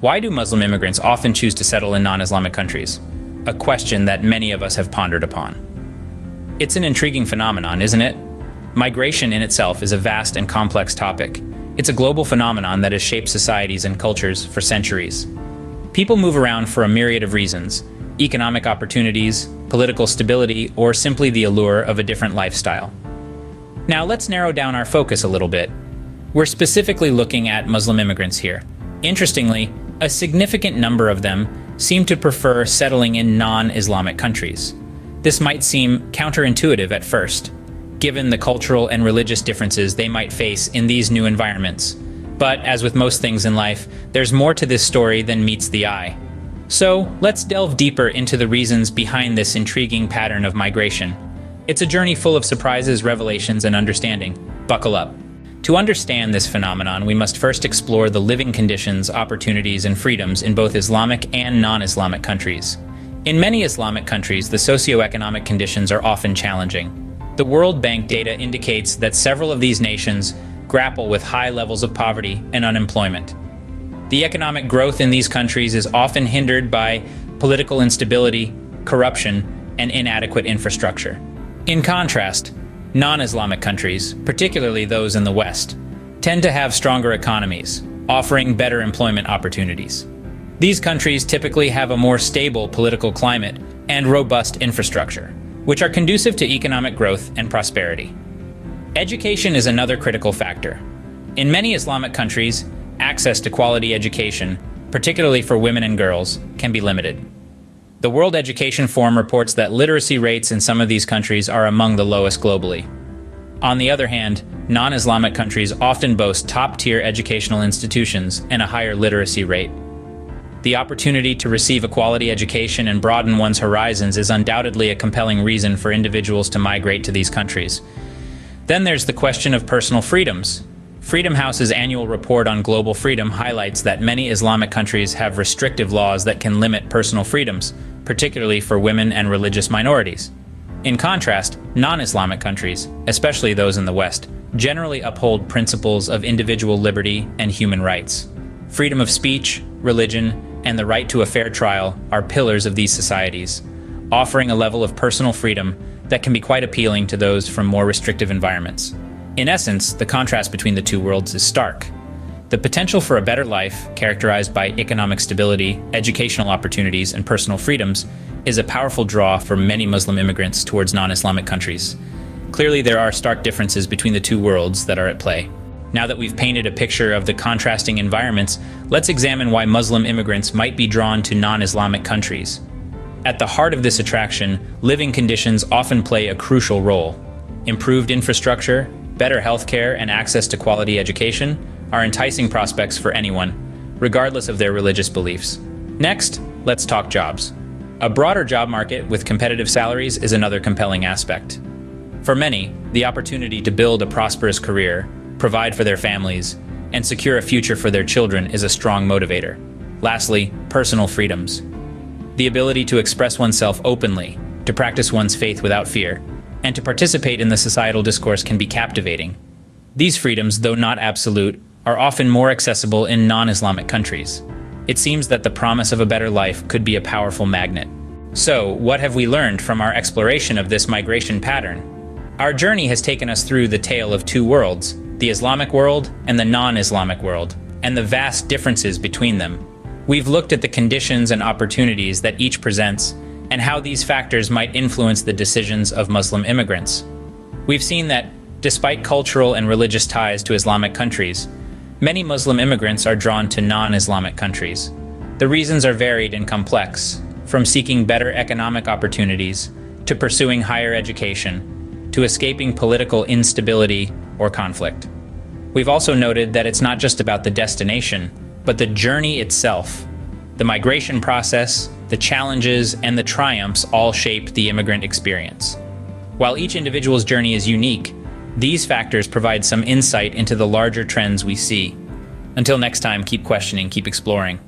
Why do Muslim immigrants often choose to settle in non-Islamic countries? A question that many of us have pondered upon. It's an intriguing phenomenon, isn't it? Migration in itself is a vast and complex topic. It's a global phenomenon that has shaped societies and cultures for centuries. People move around for a myriad of reasons: economic opportunities, political stability, or simply the allure of a different lifestyle. Now let's narrow down our focus a little bit. We're specifically looking at Muslim immigrants here. Interestingly, a significant number of them seem to prefer settling in non-Islamic countries. This might seem counterintuitive at first, given the cultural and religious differences they might face in these new environments. But as with most things in life, there's more to this story than meets the eye. So let's delve deeper into the reasons behind this intriguing pattern of migration. It's a journey full of surprises, revelations, and understanding. Buckle up. To understand this phenomenon, we must first explore the living conditions, opportunities, and freedoms in both Islamic and non-Islamic countries. In many Islamic countries, the socioeconomic conditions are often challenging. The World Bank data indicates that several of these nations grapple with high levels of poverty and unemployment. The economic growth in these countries is often hindered by political instability, corruption, and inadequate infrastructure. In contrast, non-Islamic countries, particularly those in the West, tend to have stronger economies, offering better employment opportunities. These countries typically have a more stable political climate and robust infrastructure, which are conducive to economic growth and prosperity. Education is another critical factor. In many Islamic countries, access to quality education, particularly for women and girls, can be limited. The World Education Forum reports that literacy rates in some of these countries are among the lowest globally. On the other hand, non-Islamic countries often boast top-tier educational institutions and a higher literacy rate. The opportunity to receive a quality education and broaden one's horizons is undoubtedly a compelling reason for individuals to migrate to these countries. Then there's the question of personal freedoms. Freedom House's annual report on global freedom highlights that many Islamic countries have restrictive laws that can limit personal freedoms, particularly for women and religious minorities. In contrast, non-Islamic countries, especially those in the West, generally uphold principles of individual liberty and human rights. Freedom of speech, religion, and the right to a fair trial are pillars of these societies, offering a level of personal freedom that can be quite appealing to those from more restrictive environments. In essence, the contrast between the two worlds is stark. The potential for a better life, characterized by economic stability, educational opportunities, and personal freedoms, is a powerful draw for many Muslim immigrants towards non-Islamic countries. Clearly, there are stark differences between the two worlds that are at play. Now that we've painted a picture of the contrasting environments, let's examine why Muslim immigrants might be drawn to non-Islamic countries. At the heart of this attraction, living conditions often play a crucial role. Improved infrastructure, better healthcare, and access to quality education are enticing prospects for anyone, regardless of their religious beliefs. Next, let's talk jobs. A broader job market with competitive salaries is another compelling aspect. For many, the opportunity to build a prosperous career, provide for their families, and secure a future for their children is a strong motivator. Lastly, personal freedoms. The ability to express oneself openly, to practice one's faith without fear, and to participate in the societal discourse can be captivating. These freedoms, though not absolute, are often more accessible in non-Islamic countries. It seems that the promise of a better life could be a powerful magnet. So, what have we learned from our exploration of this migration pattern? Our journey has taken us through the tale of two worlds, the Islamic world and the non-Islamic world, and the vast differences between them. We've looked at the conditions and opportunities that each presents, and how these factors might influence the decisions of Muslim immigrants. We've seen that, despite cultural and religious ties to Islamic countries, many Muslim immigrants are drawn to non-Islamic countries. The reasons are varied and complex, from seeking better economic opportunities, to pursuing higher education, to escaping political instability or conflict. We've also noted that it's not just about the destination, but the journey itself. The migration process, the challenges, and the triumphs all shape the immigrant experience. While each individual's journey is unique, these factors provide some insight into the larger trends we see. Until next time, keep questioning, keep exploring.